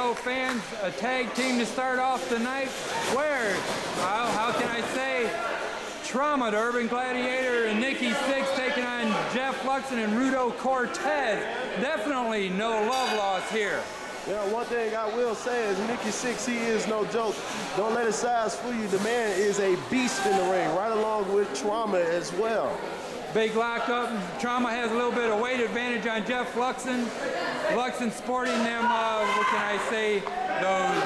Rudo fans, a tag team to start off the night. Where, how can I say, Trauma, the Urban Gladiator, and Nikki Sixx taking on Jeff Luxon and Rudo Cortez. Definitely no love lost here. Yeah, one thing I will say is Nikki Sixx, he is no joke. Don't let his size fool you. The man is a beast in the ring, right along with Trauma as well. Big lockup. Trauma has a little bit of weight advantage on Jeff Luxon. Luxon sporting them, what can I say, those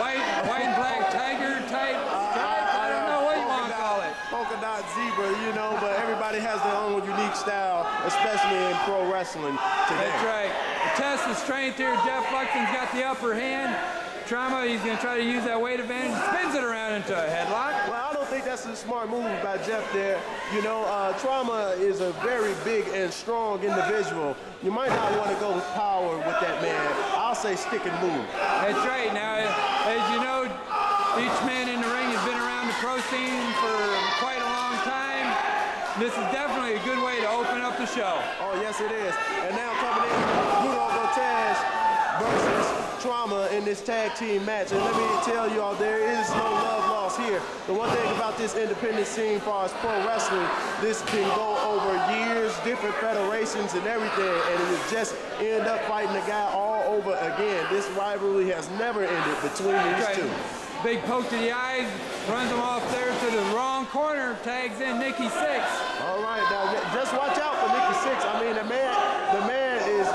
white and black tiger type stripes. I don't know what you want to call it. Polka dot zebra, you know, but everybody has their own unique style, especially in pro wrestling today. That's right. The test of strength here. Jeff Luxon's got the upper hand. Trauma, he's going to try to use that weight advantage, spins it around into a headlock. Well, I don't think that's a smart move by Jeff there. You know, Trauma is a very big and strong individual. You might not want to go power with that man. I'll say stick and move. That's right. Now, as you know, each man in the ring has been around the pro scene for quite a long time. This is definitely a good way to open up the show. Oh, yes, it is. And now coming in, Rudo Cortez versus Trauma in this tag team match. And let me tell y'all, there is no love lost here. The one thing about this independent scene as far as pro wrestling, this can go over years, different federations and everything, and it would just end up fighting the guy all over again. This rivalry has never ended between these two. Big poke to the eyes, runs him off there to the wrong corner, tags in Nikki Sixx. All right, now just watch out for Nikki Sixx. I mean, the man is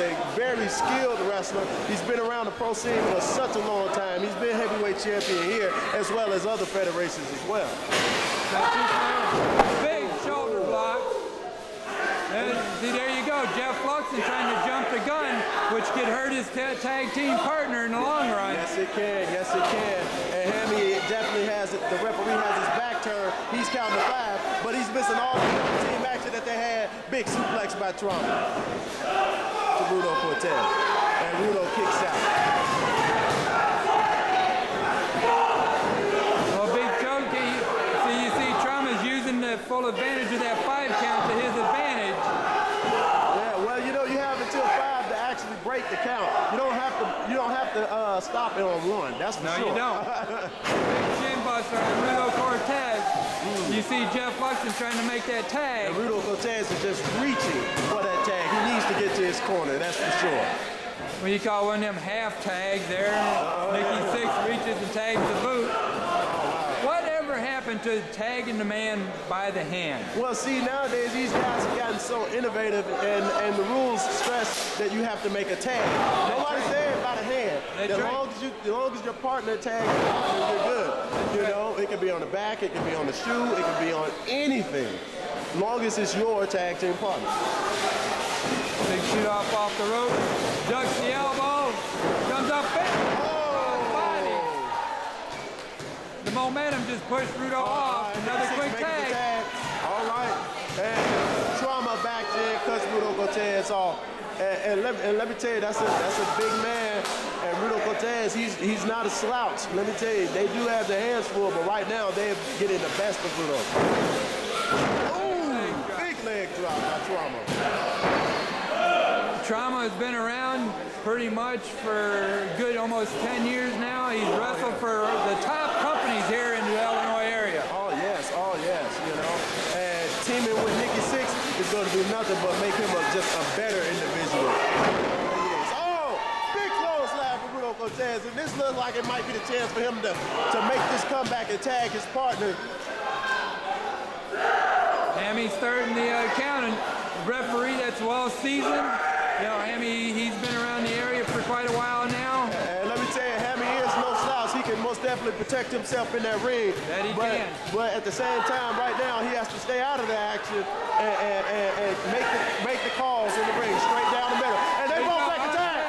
a very skilled wrestler. He's been around the pro scene for such a long time. He's been heavyweight champion here, as well as other federations as well. Big shoulder block. See, there you go. Jeff Luxon trying to jump the gun, which could hurt his tag team partner in the long run. Yes, it can. Yes, it can. And Hammy definitely has it. The referee has his back turned. He's counting to 5, but he's missing all the team action that they had. Big suplex by Trauma to Rudo Cortez. And Rudo kicks out. Well, big choke. So you see Trauma's using the full advantage of that 5 count to his advantage. Break the count. You don't have to stop it on 1. That's for sure. No, you don't. Big chin buster on Rudo Cortez. You see Jeff Luxon trying to make that tag. And Rudo Cortez is just reaching for that tag. He needs to get to his corner. That's for sure. What you call one of them half tags there. Nikki Sixx reaches and tags the boot. Whatever happened to tagging the man by the hand? Well, see, nowadays these guys have gotten so innovative, and the rules stress that you have to make a tag. Nobody's there by the hand. As long as your partner tags your partner, you're good. You know, it could be on the back, it could be on the shoe, it could be on anything, as long as it's your tag team partner. Big shoot off the rope, ducks the elbow, comes up big. The momentum just pushed Rudo off. Another quick tag. All right. And Trauma back in, cuts Rudo Cortez off. And let me tell you, that's a big man. And Rudo Cortez, he's not a slouch. Let me tell you, they do have their hands full, but right now they're getting the best of Rudo. Ooh, big leg drop by Trauma. Trauma has been around pretty much for good almost 10 years now. He's wrestled for the top companies here in the Illinois area. Oh yes, you know. And teaming with Nikki Sixx is going to do nothing but make him just a better individual. Oh, big close slap for Rudo Cortez. And this looks like it might be the chance for him to make this comeback and tag his partner. Hammy's starting the count, and referee that's well seasoned. You know, Hammy, he's been around the area for quite a while now. And let me tell you, Hammy is no slouch. He can most definitely protect himself in that ring. That he can. But at the same time, right now, he has to stay out of the action and make the calls in the ring, straight down the middle. And they both make a tag.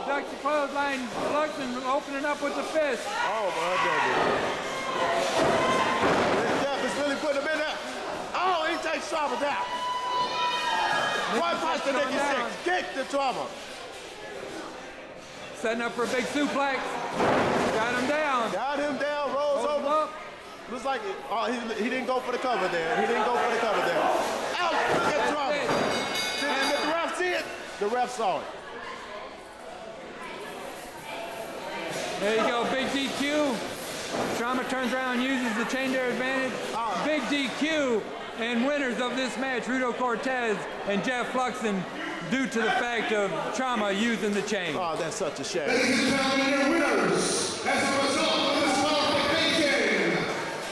Ducks the clothesline, Luxon opening up with the fist. Oh, my goodness. Jeff is really putting him in there. Oh, he takes Trauma down. One punch to Nikki Sixx. Kick the Trauma. Setting up for a big suplex. Got him down. Got him down, rolls over. Up. Looks like it. Oh, he didn't go for the cover there. He didn't go for the cover there. Out! Look at Trauma. Did the ref see it? The ref saw it. There you go, big DQ. Trauma turns around and uses the chain to their advantage. Big DQ, and winners of this match, Rudo Cortez and Jeff Luxon, due to the fact of Trauma using the chain. Oh, that's such a shame. Ladies and gentlemen, your winners, as a result of this qualification,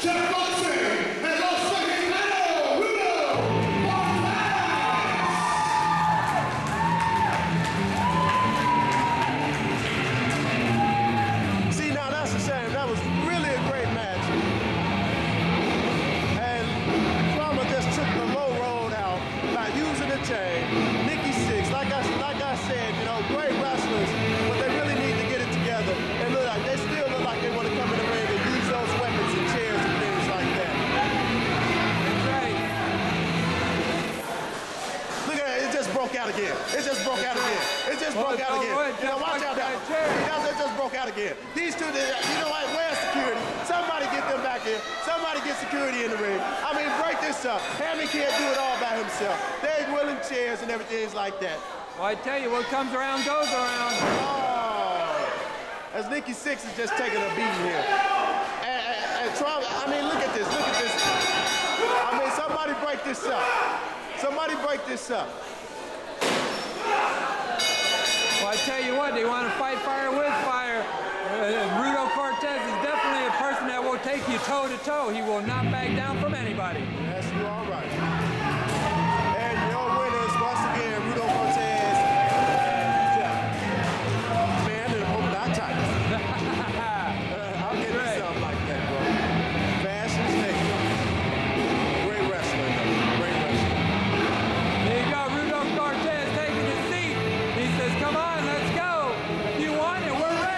Jeff Luxon and Los Angeles, Rudo Cortez! See, now that's a shame. That was really a great match. And Trauma just took the low road out by using the chain. Nikki Sixx, like I said, you know, great wrestlers, but they really need to get it together. And look like they still look like they want to come in the ring and use those weapons and chairs and things like that. That's right. Look at it, it just broke out again. It just broke out again. It just broke out again. You know, watch out now. It just broke out again. These two, you know what, where's security? Somebody get them back here. Somebody get security in the ring. I mean, break this up. Hammy can't do it all by himself. They're willing chairs and everything like that. Well, I tell you, what comes around goes around. Oh, as Nikki Sixx is just taking a beating here. And Trauma, I mean, look at this, look at this. I mean, somebody break this up. Somebody break this up. Well, I tell you what, they want to fight fire with fire. Rudo Cortez is definitely a person that will take you toe to toe. He will not back down from anybody. Yes, you are right. And your winners, once again, Rudo Cortez and Jeff. Man, they're both not tight. I'll get you something like that, bro. Fast as nature. Great wrestling, though. Great wrestling. There you go, Rudo Cortez taking his seat. He says, come on, let's go. You want it, we're ready.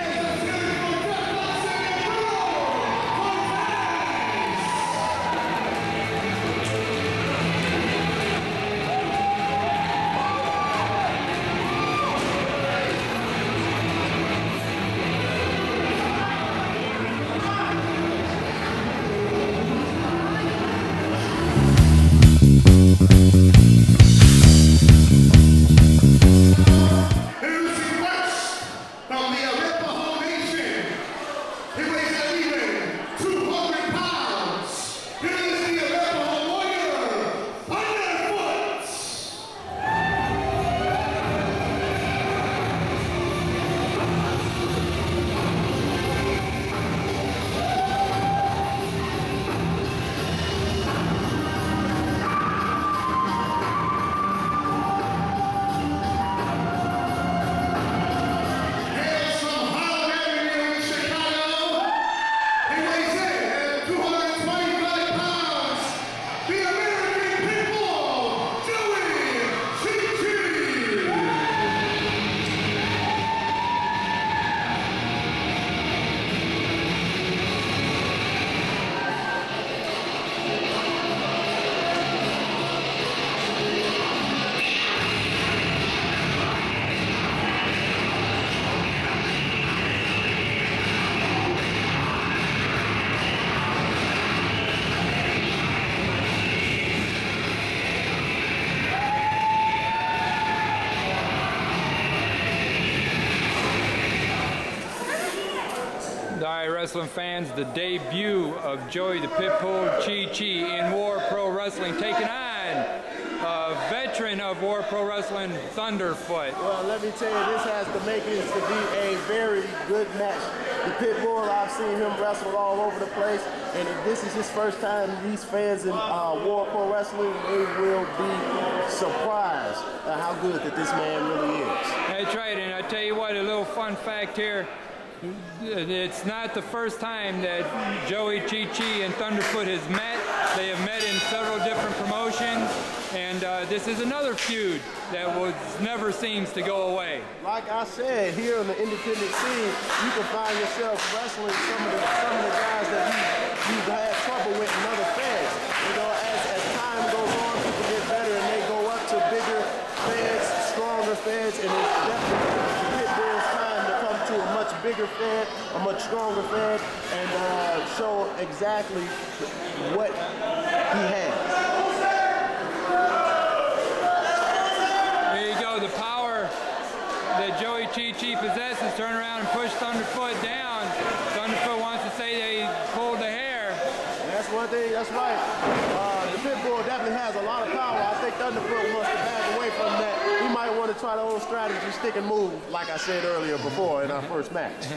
Wrestling fans, the debut of Joey the Pitbull Cece in WAR Pro Wrestling, taking on a veteran of WAR Pro Wrestling, Thunderfoot. Well, let me tell you, this has the makings to be a very good match. The Pitbull, I've seen him wrestle all over the place, and if this is his first time, these fans in WAR Pro Wrestling, they will be surprised at how good that this man really is. That's right, and I tell you what, a little fun fact here. It's not the first time that Joey, Cece, and Thunderfoot has met. They have met in several different promotions, and this is another feud that never seems to go away. Like I said, here on the independent scene, you can find yourself wrestling some of the guys that you've had trouble with in other feds. You know, as time goes on, people get better and they go up to bigger feds, stronger feds, and it's definitely Pitbull's time to come to a much bigger fed, a much stronger fed, and show exactly what he has. There you go, the power that Joey Cece possesses. Turn around and push Thunderfoot down. thing, that's right. The Pitbull definitely has a lot of power. I think Thunderfoot wants to back away from that. He might want to try the old strategy, stick and move, like I said earlier before in our first match. It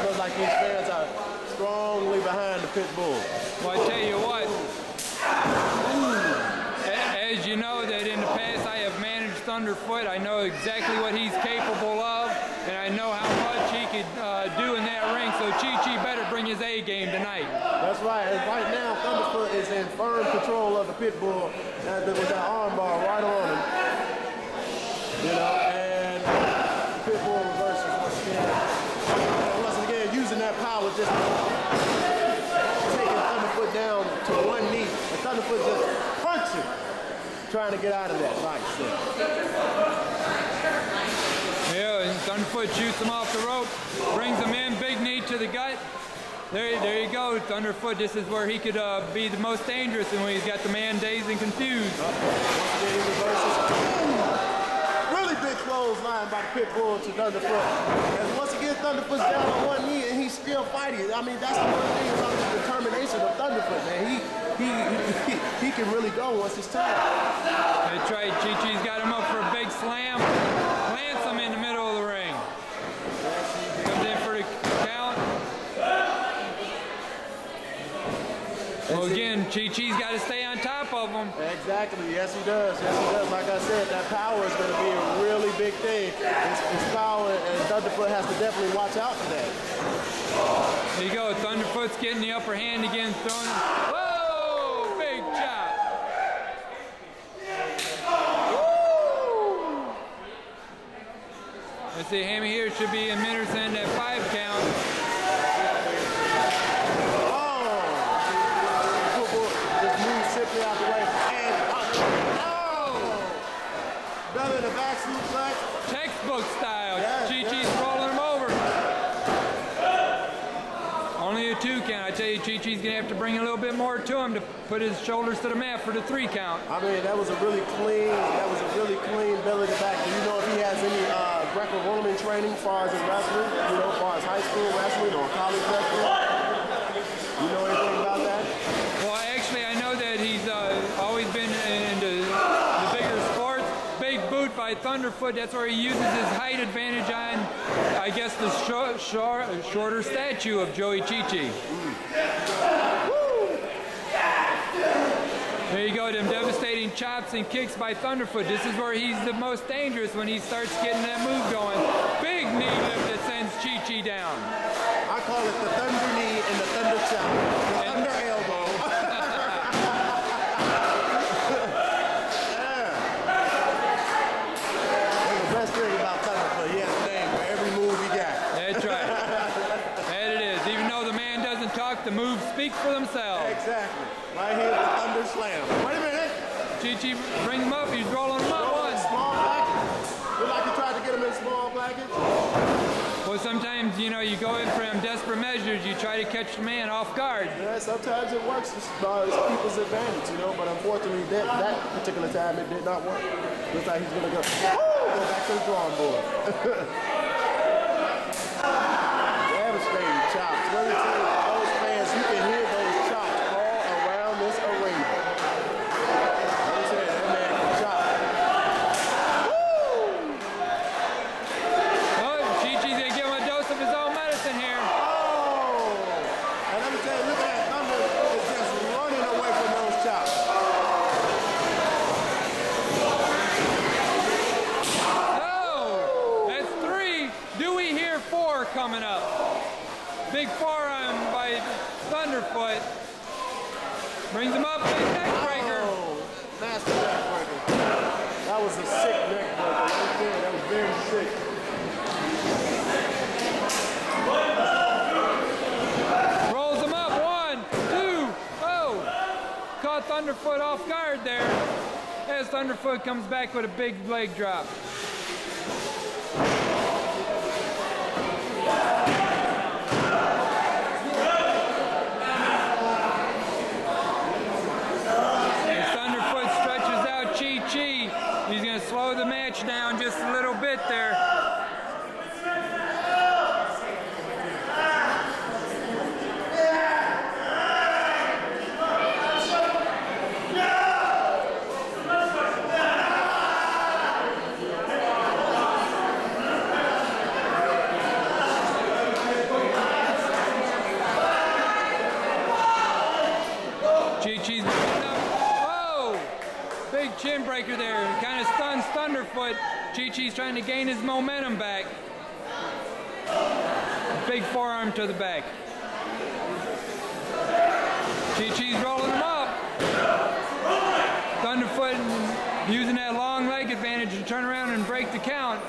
looks like these fans are strongly behind the Pitbull. Well, I tell you what, as you know that in the past I have managed Thunderfoot. I know exactly what he's capable of, and I know how much he could do in that ring, so Cece better bring his A game tonight. That's right, and right now Thunderfoot is in firm control of the Pitbull with that arm bar right on him. You know, and the Pitbull reverses once again using that power, just taking Thunderfoot down to one knee, and Thunderfoot just punching, trying to get out of that. Nice. Yeah, and Thunderfoot shoots him off the rope, brings him in, big knee to the gut. There you go, Thunderfoot. This is where he could be the most dangerous, and when he's got the man dazed and confused. Once again, he reverses. Really big clothesline by the Pitbull to Thunderfoot. And once again, Thunderfoot's down on one knee, and he's still fighting. I mean, that's the one thing about the determination of Thunderfoot, man. He can really go once it's time. That's right, Cece's got him up for a big slam. Plants him in the middle of the ring. Comes in for the count. Well, again, Cece's got to stay on top of him. Exactly. Yes, he does. Yes, he does. Like I said, that power is going to be a really big thing. It's power, and Thunderfoot has to definitely watch out for that. There you go. Thunderfoot's getting the upper hand again. Throwing him. Whoa! Big chop. Woo! Let's see, Hammy here should be in Minterson at 5 count. Out the way, and belly in the back suplex. Textbook style. Yes, Cece's rolling him over. Only a 2 count. I tell you, Cece's gonna have to bring a little bit more to him to put his shoulders to the mat for the 3 count. I mean, that was a really clean belly to back. Do you know if he has any Greco-Roman training as far as his wrestling? You know, as far as high school wrestling or college wrestling? You know anything about that? Well, actually, I know that he's always been into the bigger sports. Big boot by Thunderfoot. That's where he uses his height advantage on, I guess, the shorter statue of Joey Cece. There you go, them devastating chops and kicks by Thunderfoot. This is where he's the most dangerous, when he starts getting that move going. Big knee lift that sends Cece down. I call it the thunder knee and the thunder chop. The thunder elbow. Yeah. That's the best thing about Thunderfoot. He has a name for every move he got. That's right. That it is. Even though the man doesn't talk, the moves speak for themselves. Exactly. Right here, the thunder slam. Wait a minute. Cece, bring him up. He's rolling him up. One. Small package. Look like he tried to get him in small package. Well, sometimes, you know, you go in for them desperate measures. You try to catch the man off guard. Yeah, sometimes it works. It's people's advantage, you know. But unfortunately, that particular time, it did not work. Looks like he's going to go back to the drawing board. Devastating chops. Let me tell you, those fans, you can hear those chops all around this arena. Let me tell you, that man can chop. Oh, Cece's going to give him a dose of his own medicine here. Oh! And let me tell you, look at that. Thunder is just running away from those chops. Oh, that's 3. Do we hear 4 coming up? Big forearm by Thunderfoot. Brings him up, big neck breaker. Oh, nasty neck breaker. That was a sick neck breaker right there. That was very sick. Rolls him up. 1, 2. Oh, caught Thunderfoot off guard there. As Thunderfoot comes back with a big leg drop. He's going to slow the match down just a little bit there. Cece's moving up. Whoa! Big chin breaker there. Kind of stuns Thunderfoot. Cece's trying to gain his momentum back. Big forearm to the back. Cece's rolling him up. Thunderfoot using that long leg advantage to turn around and break the count.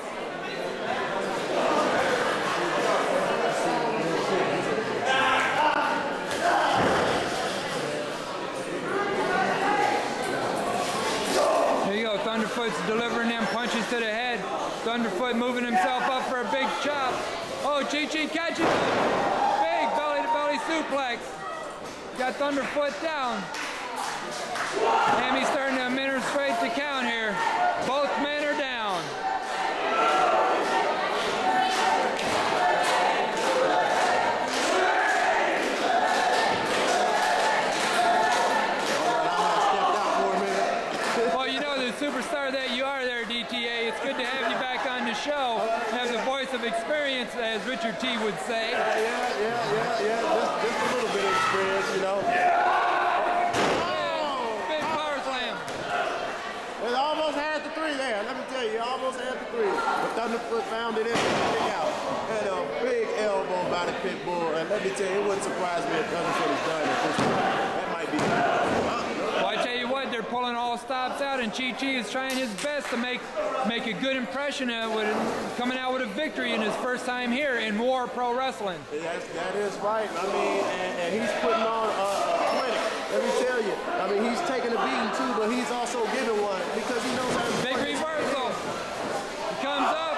There you go, Thunderfoot's delivering them punches to the head. Thunderfoot moving himself up for a big chop. Oh, Cece catches him. Big belly-to-belly suplex. Got Thunderfoot down. And he's starting to administrate the count here. Both men are down. Well, you know, the superstar that you are there, DTA. It's good to have you back on the show. Have the voice of experience, as Richard T would say. Yeah. Just a little bit of experience, you know. It almost had the three there. Let me tell you, almost had the three. But Thunderfoot found it in the kick out. Had a big elbow by the Pitbull. And let me tell you, it wouldn't surprise me if Thunderfoot is done at this point. That might be. Well, I tell you what, they're pulling all stops out, and Cece is trying his best to make a good impression coming out with a victory in his first time here in WAR Pro Wrestling. That is right. I mean, and he's putting on a clinic. Let me tell you. I mean, he's taking a beating too, but he's also giving one because he knows how to. Big reversal. He comes up.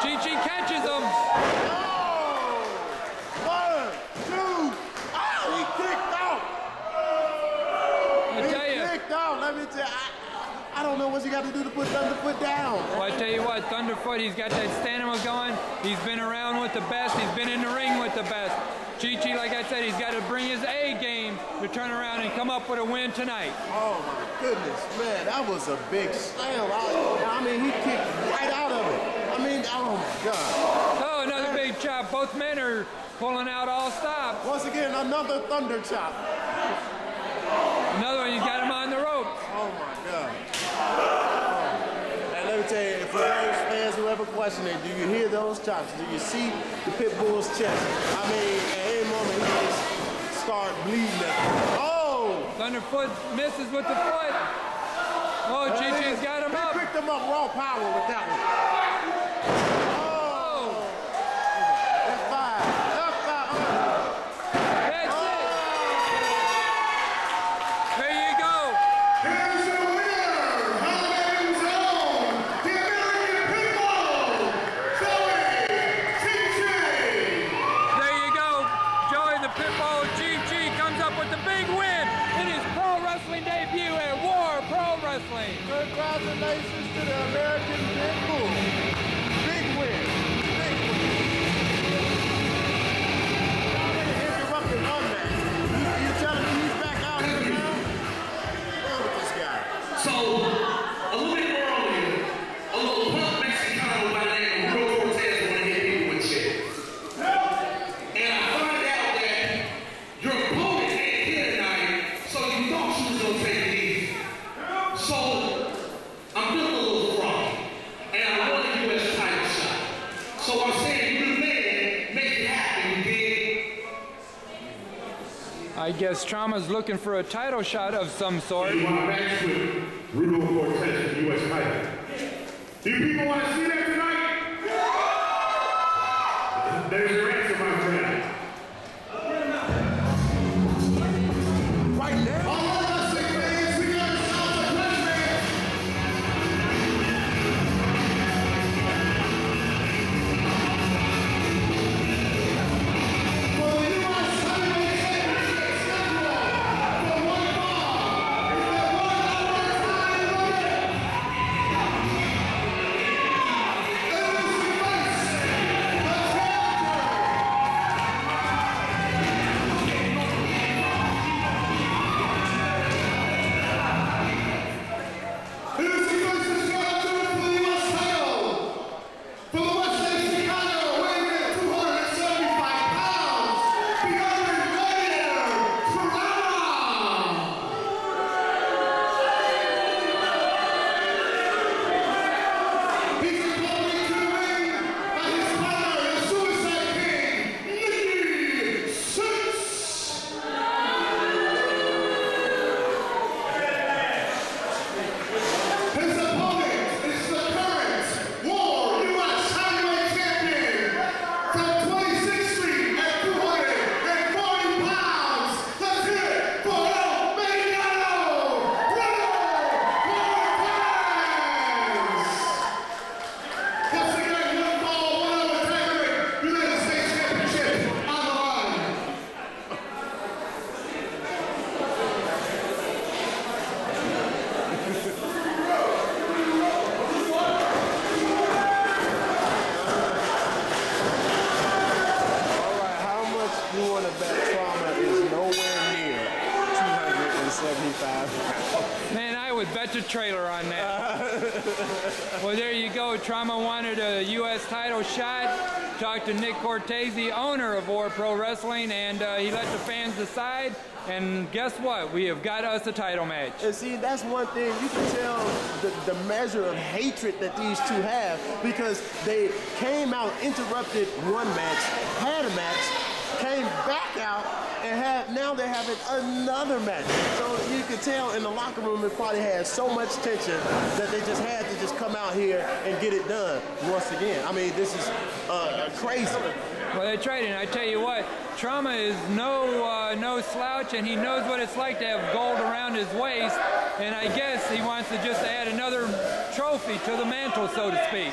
Cece catches him. Oh! 1, 2. Oh, he kicked out. I tell you. He kicked out. Let me tell you. I don't know what you got to do to put Thunderfoot down. Well, I tell you what, Thunderfoot, he's got that stamina going. He's been around with the best. He's been in the ring with the best. Cece, like I said, he's got to bring his A game to turn around and come up with a win tonight. Oh, my goodness, man. That was a big slam. I mean, he kicked right out of it. I mean, oh, my God. Oh, another big chop. Both men are pulling out all stops. Once again, another thunder chop. Another one, he's got him on the ropes. Oh, my God. And let me tell you, for those fans who ever question it, do you hear those chops? Do you see the Pitbull's chest? I mean, at any moment, he just start bleeding. Oh! Thunderfoot misses with the foot. Oh, Cece's got him up. He picked him up raw power with that one. Oh! That's 5. That's 5. That's it. There you go. Here's the winner, Holland's own, the American Pitbull, Cece. There you go. Joey the Pitbull Cece comes up with the big win in his pro wrestling debut at WAR Pro Wrestling. Congratulations to the American Pitbull. Big win. Big win. Interrupted one match. You telling me he's back out here now? Look at this guy. So, a little bit earlier, a little punk Mexicano by the name of Rudo Cortez wanted to hit people with shit. And I found out that your opponent ain't here tonight, so you thought she was gonna take it easy. So, I'm feeling a little froggy, and I want a U.S. title shot. So I'm saying, you the man, make it happen, you dig? I guess Trauma's looking for a title shot of some sort. You want to match with Rudo Cortez for the U.S. title? Do you people want to see that tonight? There's your answer, my friend. Right now? All right, let's see, fans. We got a shot for President. For the U.S. Heavyweight Championship schedule for 1 fall is the 1 hour time limit. Introducing first, the challenger. would bet the trailer on that. Well, there you go. Trauma wanted a U.S. title shot. Talked to Nick Cortez, the owner of WAR Pro Wrestling, and he let the fans decide. And guess what? We have got us a title match. And see, that's one thing. You can tell the measure of hatred that these two have, because they came out, interrupted one match, had a match, came back out, and now they're having another match. So you can tell in the locker room it probably had so much tension that they just had to just come out here and get it done once again. I mean, this is crazy. Well, that's right, and I tell you what, Trauma is no slouch, and he knows what it's like to have gold around his waist, and I guess he wants to just add another trophy to the mantle, so to speak.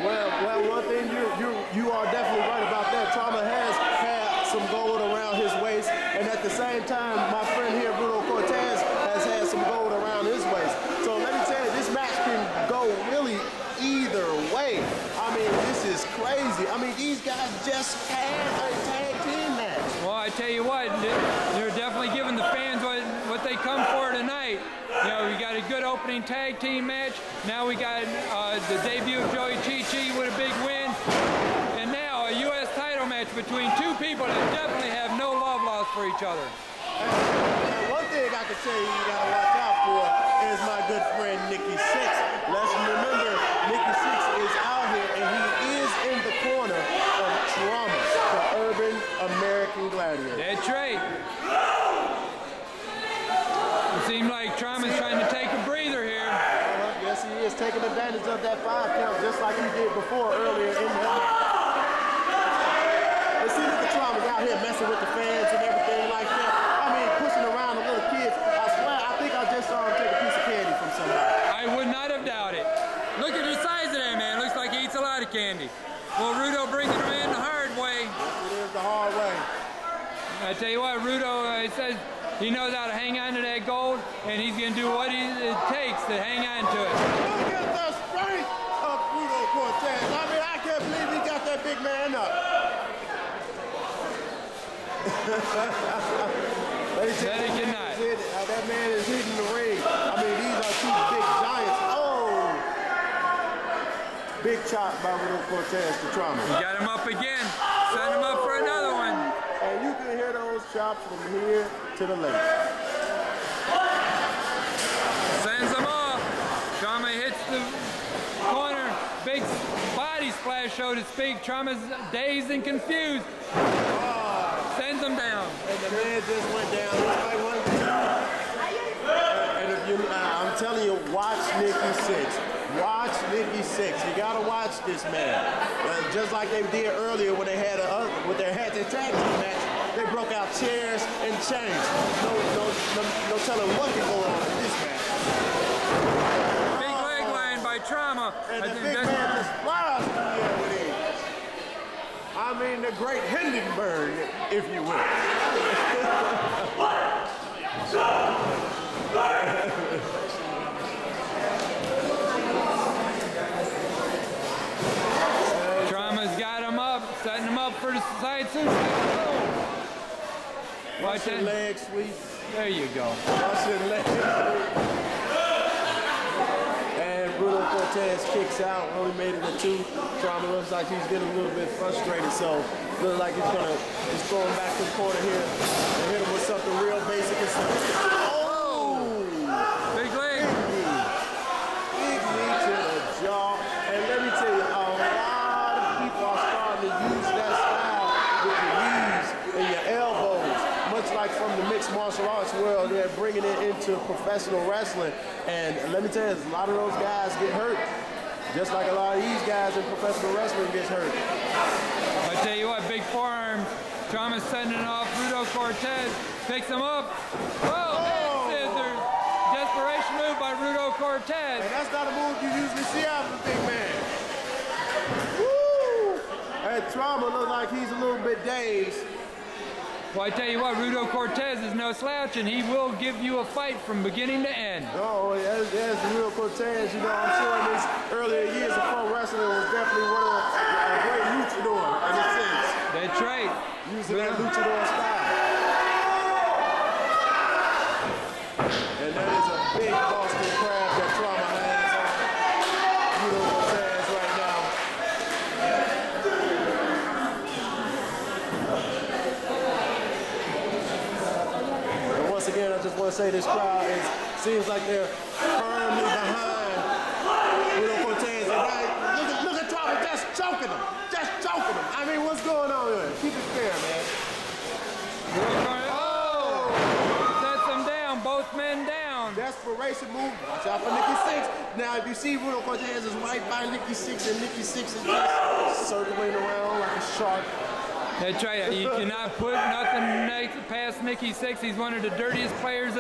Well, one thing you are definitely right about that. Trauma has had some gold around his waist, and at the same time, my friend here, Rudo Cortez, has had some gold around his waist. So let me tell you, this match can go really either way. I mean, this is crazy. I mean, these guys just had a tag team match. Well, I tell you what, they're definitely giving the fans what they come for tonight. You know, we got a good opening tag team match. Now we got the debut of Joey Cece with a big win. And now a U.S. title match between two people that definitely have no love lost for each other. And one thing I can tell you gotta watch out for is my good friend Nikki Sixx. Let's remember, Nikki Sixx is out here and he is in the corner of Trauma, the urban American gladiator. That's right. It seems like Trauma's trying to take a breather here. Yes, he is taking advantage of that 5 count just like he did before earlier in the match. And see, look at Trauma's out here messing with the fans and everything like that. I mean, pushing around the little kids. I swear, I think I just saw him take a piece of candy from somebody. I would not have doubted. Look at the size of that man. Looks like he eats a lot of candy. Well, Rudo bringing him in the hard way. It is the hard way. I tell you what, Rudo says he knows how to hang on to that gold, and he's going to do what it takes to hang on to it. Look at the strength of Rudo Cortez. I mean, I can't believe he got that big man up. That he cannot. That man is hitting the ring. I mean, these are two big giants. Oh! Big chop by Rudo Cortez to Trauma. He got him up again. Set him up for another one. And you can hear those chops from here to the left. Sends him off. Trauma hits the corner. Big body splash, so to speak. Trauma's dazed and confused. Sends him down. And the man just went down. And if you, I'm telling you, watch Nikki Sixx. Watch Nikki Sixx. You gotta watch this man. Just like they did earlier when they had their tag team match, they broke out chairs and chains. No telling what can go on in this match. Big leg line by Trauma. And the big man just flies through the air with him. I mean, the great Hindenburg, if you will. Trauma's got him up, setting him up for the side suplex. Watch that leg sweep. There you go. Watch that leg sweep. And Rudo Cortez kicks out. Only made it a 2. Trauma looks like he's getting a little bit frustrated, so looks like he's going back to the corner here and hit him with something real basic and simple. Oh! Big leg. Big knee to the jaw. And let me tell you, a lot of people are starting to use that style with your knees and your elbows. Much like from the mixed martial arts world, they're bringing it into professional wrestling. And let me tell you, a lot of those guys get hurt. Just like a lot of these guys in professional wrestling gets hurt. I tell you what, big forearm. Trauma's sending it off. Rudo Cortez picks him up. Whoa, scissors. Desperation move by Rudo Cortez. And that's not a move you usually see out of a big man. Woo! And Trauma looks like he's a little bit dazed. Well, I tell you what, Rudo Cortez is no slouch, and he will give you a fight from beginning to end. Oh, yes, Rudo Cortez. You know, I'm sure in his earlier years of pro wrestling was definitely one of a great luchador in a sense. That's right. Using that luchador style. And that is a big Boston just want to say this crowd seems like they're firmly behind Rudo Cortez. And look at Trauma just choking him. Just choking him. I mean, what's going on here? Keep it fair, man. Oh! Sets him down. Both men down. Desperation move. Watch out for Nikki Sixx. Now, if you see Rudo Cortez is right by Nikki Sixx, and Nikki Sixx is just circling around like a shark. That's right. You cannot put nothing past Nikki Sixx. He's one of the dirtiest players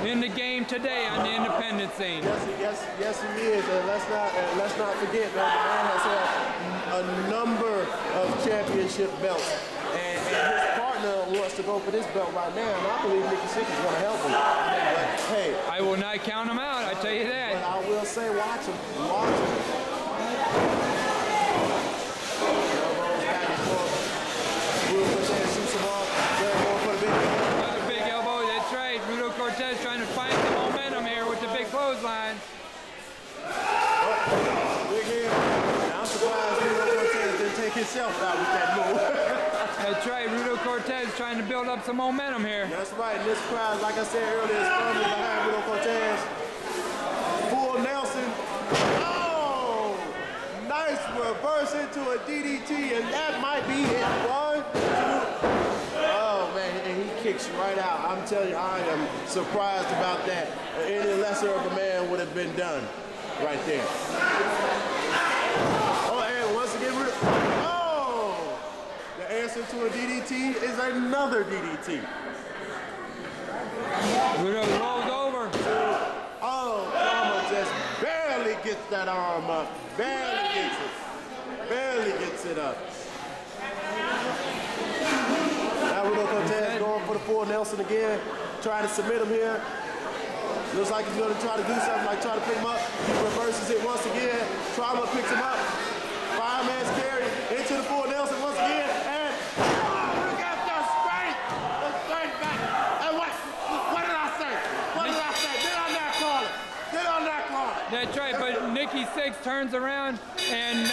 in the game today on the independent scene. Yes, he is. And let's not forget that the man has had a number of championship belts, and his partner wants to go for this belt right now. And I believe Nikki Sixx is going to help him. But hey, I will not count him out. I tell you that. But I will say, watch him. Watch him. Another big elbow, that's right. Rudo Cortez trying to find some momentum here with the big clothesline. Big hand. I'm surprised Rudo Cortez didn't take himself out with that move. That's right, Rudo Cortez trying to build up some momentum here. That's right, and this crowd, like I said earlier, is firmly behind Rudo Cortez. Full Nelson. Oh! Nice reverse into a DDT, and that might be it. 1, 2. Oh, man, and he kicks right out. I'm telling you, I am surprised about that. Any lesser of a man would have been done right there. Oh, and once again, oh! The answer to a DDT is another DDT. Rudo rolls over. Oh, Trauma just barely gets that arm up. Barely gets it. Barely gets it up. Now Rudo Cortez going for the full Nelson again. Trying to submit him here. Looks like he's going to try to do something like try to pick him up. He reverses it once again. Trauma picks him up. Fireman's carry into the full Nelson once again. And look at the straight. The straight back. And what did I say? What did I say? Did I not call it? Did I not call it? That's right, but Nikki Sixx turns around and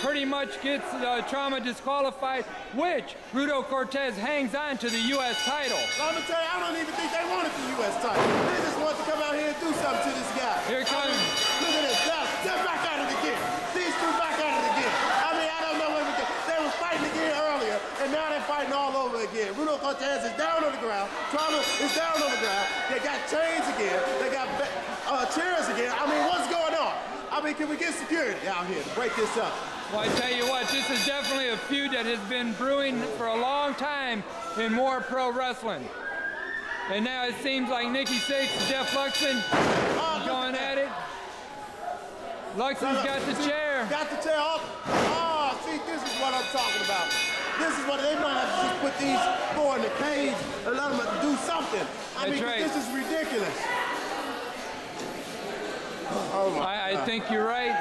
pretty much gets Trauma disqualified, which Rudo Cortez hangs on to the U.S. title. I'm going to tell you, I don't even think they wanted the U.S. title. They just want to come out here and do something to this guy. Here it comes. Look at this. They're back at it again. These two back at it again. I mean, I don't know what they were fighting again earlier, and now they're fighting all over again. Rudo Cortez is down on the ground. Trauma is down on the ground. They got chains again. They got chairs again. I mean, what's going on? I mean, can we get security out here to break this up? Well, I tell you what, this is definitely a feud that has been brewing for a long time in WAR Pro Wrestling. And now it seems like Nikki Sixx, Jeff Luxon going at it. Luxon's got the chair. Got the chair off. Oh, see, this is what I'm talking about. This is what they might have to just put these four in the cage and let them do something. I mean, right. This is ridiculous. Oh I think you're right.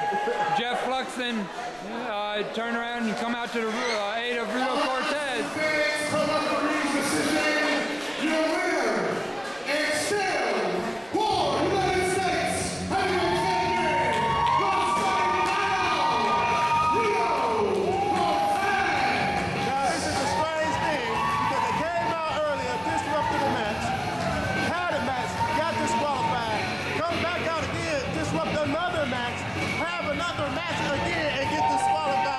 Jeff Luxon turn around and come out to the aid of Rudo Cortez. Another match again and get disqualified.